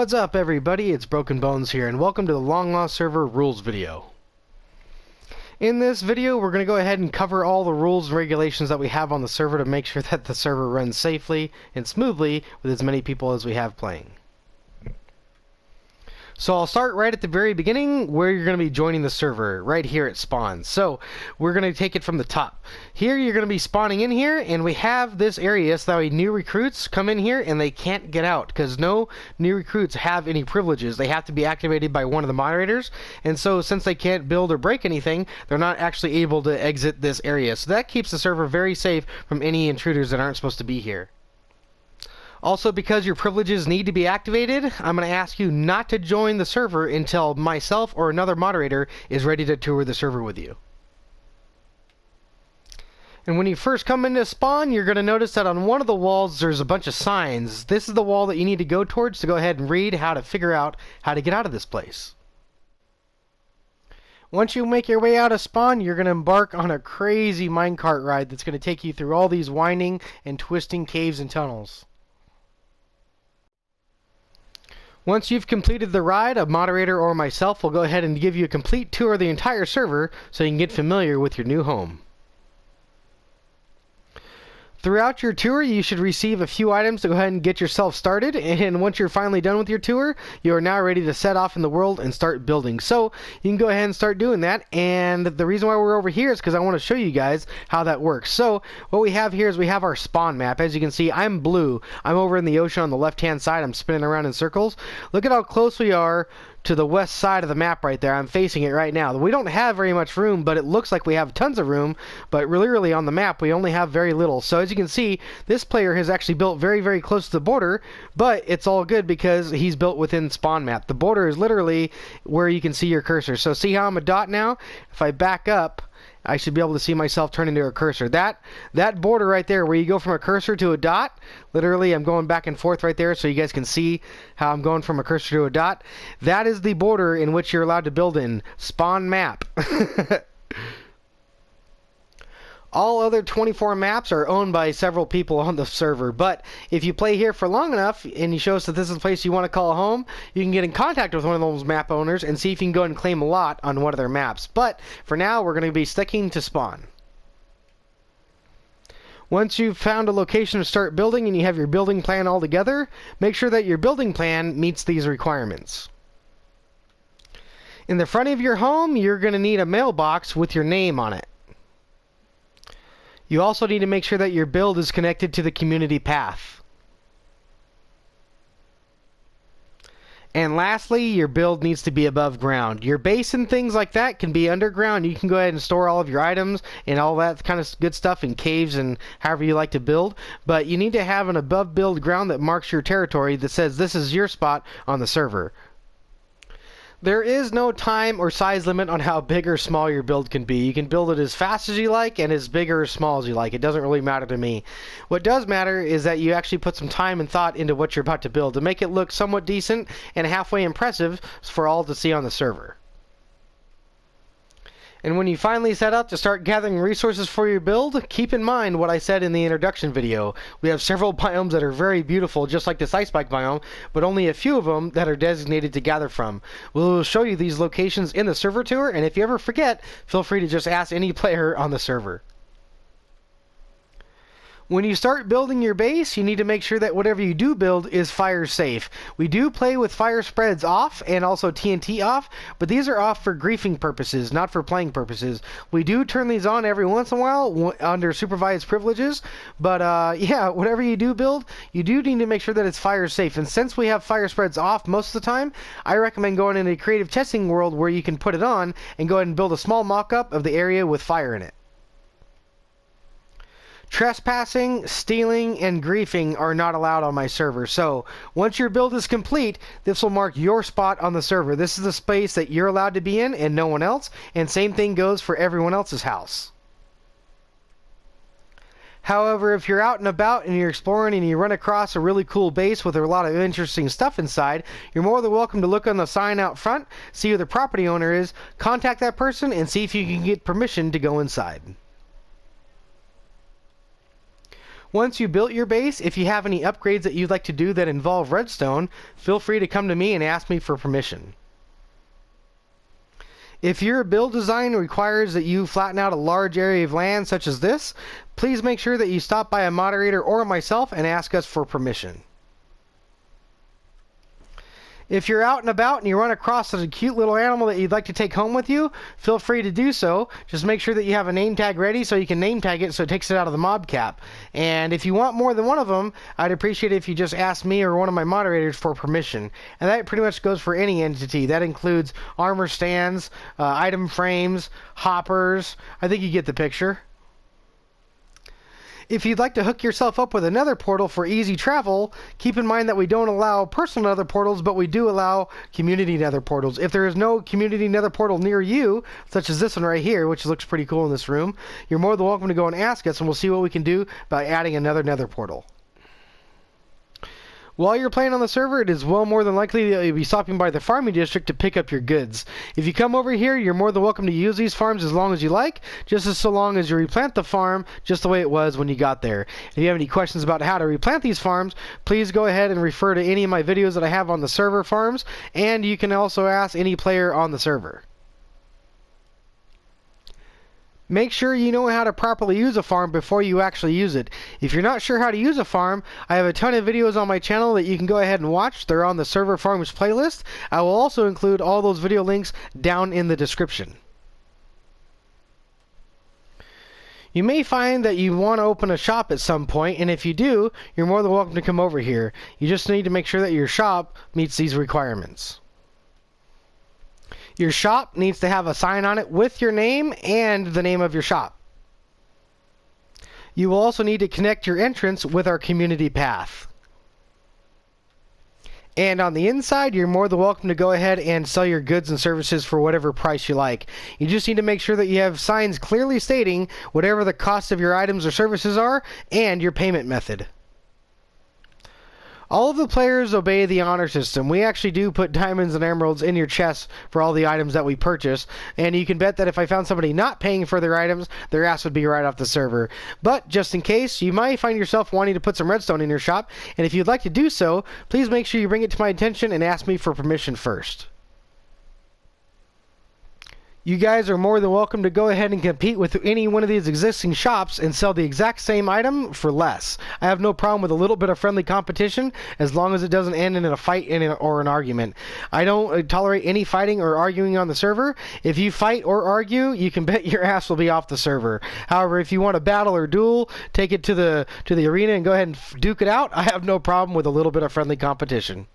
What's up everybody, it's Broken Bones here and welcome to the Long Lost Server rules video. In this video we're going to go ahead and cover all the rules and regulations that we have on the server to make sure that the server runs safely and smoothly with as many people as we have playing. So I'll start right at the very beginning where you're going to be joining the server, right here at spawn. So we're going to take it from the top. Here you're going to be spawning in here, and we have this area so that way new recruits come in here and they can't get out because no new recruits have any privileges. They have to be activated by one of the moderators, and so since they can't build or break anything, they're not actually able to exit this area. So that keeps the server very safe from any intruders that aren't supposed to be here. Also, because your privileges need to be activated, I'm going to ask you not to join the server until myself or another moderator is ready to tour the server with you. And when you first come into spawn, you're going to notice that on one of the walls there's a bunch of signs. This is the wall that you need to go towards to go ahead and read how to figure out how to get out of this place. Once you make your way out of spawn, you're going to embark on a crazy minecart ride that's going to take you through all these winding and twisting caves and tunnels. Once you've completed the ride, a moderator or myself will go ahead and give you a complete tour of the entire server so you can get familiar with your new home. Throughout your tour, you should receive a few items to go ahead and get yourself started, and once you're finally done with your tour, you are now ready to set off in the world and start building. So you can go ahead and start doing that, and the reason why we're over here is because I want to show you guys how that works. So what we have here is we have our spawn map. As you can see, I'm blue. I'm over in the ocean on the left-hand side. I'm spinning around in circles. Look at how close we are to the west side of the map right there. I'm facing it right now. We don't have very much room, but it looks like we have tons of room, but really on the map we only have very little. So as you can see, this player has actually built very close to the border, but it's all good because he's built within spawn map. The border is literally where you can see your cursor. So see how I'm a dot now? If I back up, I should be able to see myself turn into a cursor. That border right there where you go from a cursor to a dot, literally I'm going back and forth right there so you guys can see how I'm going from a cursor to a dot. That is the border in which you're allowed to build in. Spawn map. All other 24 maps are owned by several people on the server, but if you play here for long enough and you show us that this is the place you want to call home, you can get in contact with one of those map owners and see if you can go ahead and claim a lot on one of their maps. But for now, we're going to be sticking to spawn. Once you've found a location to start building and you have your building plan all together, make sure that your building plan meets these requirements. In the front of your home, you're going to need a mailbox with your name on it. You also need to make sure that your build is connected to the community path. And lastly, your build needs to be above ground. Your base and things like that can be underground. You can go ahead and store all of your items and all that kind of good stuff in caves and however you like to build. But you need to have an above build ground that marks your territory that says this is your spot on the server. There is no time or size limit on how big or small your build can be. You can build it as fast as you like and as big or as small as you like. It doesn't really matter to me. What does matter is that you actually put some time and thought into what you're about to build to make it look somewhat decent and halfway impressive for all to see on the server. And when you finally set up to start gathering resources for your build, keep in mind what I said in the introduction video. We have several biomes that are very beautiful, just like this ice spike biome, but only a few of them that are designated to gather from. We'll show you these locations in the server tour, and if you ever forget, feel free to just ask any player on the server. When you start building your base, you need to make sure that whatever you do build is fire safe. We do play with fire spreads off and also TNT off, but these are off for griefing purposes, not for playing purposes. We do turn these on every once in a while under supervised privileges, but yeah, whatever you do build, you do need to make sure that it's fire safe. And since we have fire spreads off most of the time, I recommend going in a creative testing world where you can put it on and go ahead and build a small mock-up of the area with fire in it. Trespassing, stealing, and griefing are not allowed on my server. So once your build is complete, this will mark your spot on the server. This is the space that you're allowed to be in and no one else. And same thing goes for everyone else's house. However, if you're out and about and you're exploring and you run across a really cool base with a lot of interesting stuff inside, you're more than welcome to look on the sign out front, see who the property owner is, contact that person, and see if you can get permission to go inside. Once you built your base, if you have any upgrades that you'd like to do that involve redstone, feel free to come to me and ask me for permission. If your build design requires that you flatten out a large area of land such as this, please make sure that you stop by a moderator or myself and ask us for permission. If you're out and about and you run across a cute little animal that you'd like to take home with you, feel free to do so. Just make sure that you have a name tag ready so you can name tag it so it takes it out of the mob cap. And if you want more than one of them, I'd appreciate it if you just ask me or one of my moderators for permission. And that pretty much goes for any entity. That includes armor stands, item frames, hoppers. I think you get the picture. If you'd like to hook yourself up with another portal for easy travel, keep in mind that we don't allow personal nether portals, but we do allow community nether portals. If there is no community nether portal near you, such as this one right here, which looks pretty cool in this room, you're more than welcome to go and ask us, and we'll see what we can do by adding another nether portal. While you're playing on the server, it is well more than likely that you'll be stopping by the farming district to pick up your goods. If you come over here, you're more than welcome to use these farms as long as you like, just as so long as you replant the farm just the way it was when you got there. If you have any questions about how to replant these farms, please go ahead and refer to any of my videos that I have on the server farms, and you can also ask any player on the server. Make sure you know how to properly use a farm before you actually use it. If you're not sure how to use a farm, I have a ton of videos on my channel that you can go ahead and watch. They're on the Server Farms playlist. I will also include all those video links down in the description. You may find that you want to open a shop at some point, and if you do, you're more than welcome to come over here. You just need to make sure that your shop meets these requirements. Your shop needs to have a sign on it with your name and the name of your shop. You will also need to connect your entrance with our community path. And on the inside, you're more than welcome to go ahead and sell your goods and services for whatever price you like. You just need to make sure that you have signs clearly stating whatever the cost of your items or services are and your payment method. All of the players obey the honor system. We actually do put diamonds and emeralds in your chests for all the items that we purchase, and you can bet that if I found somebody not paying for their items, their ass would be right off the server. But just in case, you might find yourself wanting to put some redstone in your shop, and if you'd like to do so, please make sure you bring it to my attention and ask me for permission first. You guys are more than welcome to go ahead and compete with any one of these existing shops and sell the exact same item for less. I have no problem with a little bit of friendly competition as long as it doesn't end in a fight or an argument. I don't tolerate any fighting or arguing on the server. If you fight or argue, you can bet your ass will be off the server. However, if you want to battle or duel, take it to the arena and go ahead and duke it out. I have no problem with a little bit of friendly competition.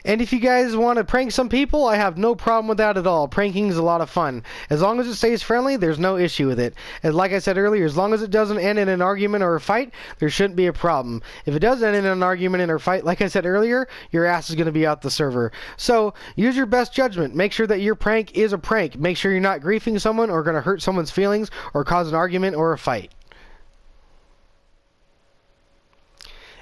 And if you guys want to prank some people, I have no problem with that at all. Pranking is a lot of fun. As long as it stays friendly, there's no issue with it. And like I said earlier, as long as it doesn't end in an argument or a fight, there shouldn't be a problem. If it does end in an argument or a fight, like I said earlier, your ass is going to be out the server. So use your best judgment. Make sure that your prank is a prank. Make sure you're not griefing someone or going to hurt someone's feelings or cause an argument or a fight.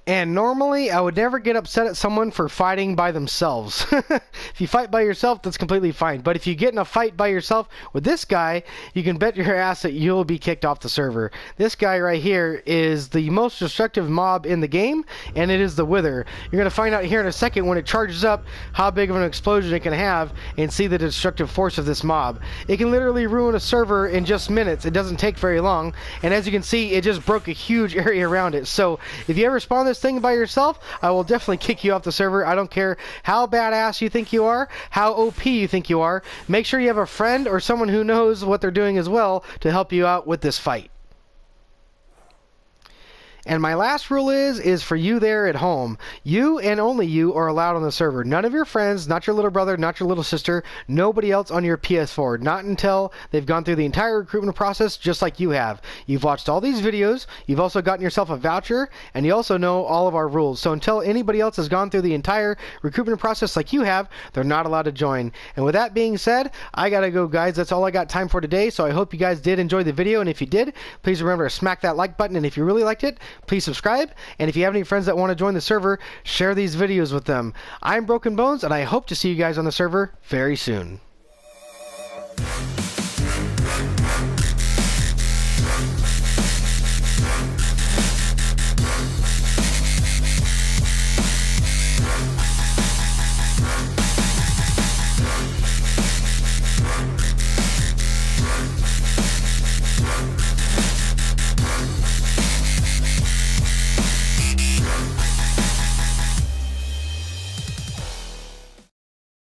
And normally, I would never get upset at someone for fighting by themselves. If you fight by yourself, that's completely fine. But if you get in a fight by yourself with this guy, you can bet your ass that you'll be kicked off the server. This guy right here is the most destructive mob in the game, and it is the Wither. You're going to find out here in a second when it charges up how big of an explosion it can have and see the destructive force of this mob. It can literally ruin a server in just minutes. It doesn't take very long. And as you can see, it just broke a huge area around it. So if you ever spawn this thing by yourself, I will definitely kick you off the server. I don't care how badass you think you are, how OP you think you are. Make sure you have a friend or someone who knows what they're doing as well to help you out with this fight. And my last rule is for you there at home. You and only you are allowed on the server. None of your friends, not your little brother, not your little sister, nobody else on your PS4. Not until they've gone through the entire recruitment process just like you have. You've watched all these videos, you've also gotten yourself a voucher, and you also know all of our rules. So until anybody else has gone through the entire recruitment process like you have, they're not allowed to join. And with that being said, I gotta go, guys. That's all I got time for today. So I hope you guys did enjoy the video, and if you did, please remember to smack that like button, and if you really liked it, please subscribe, and if you have any friends that want to join the server, share these videos with them. I'm Broken Bones, and I hope to see you guys on the server very soon.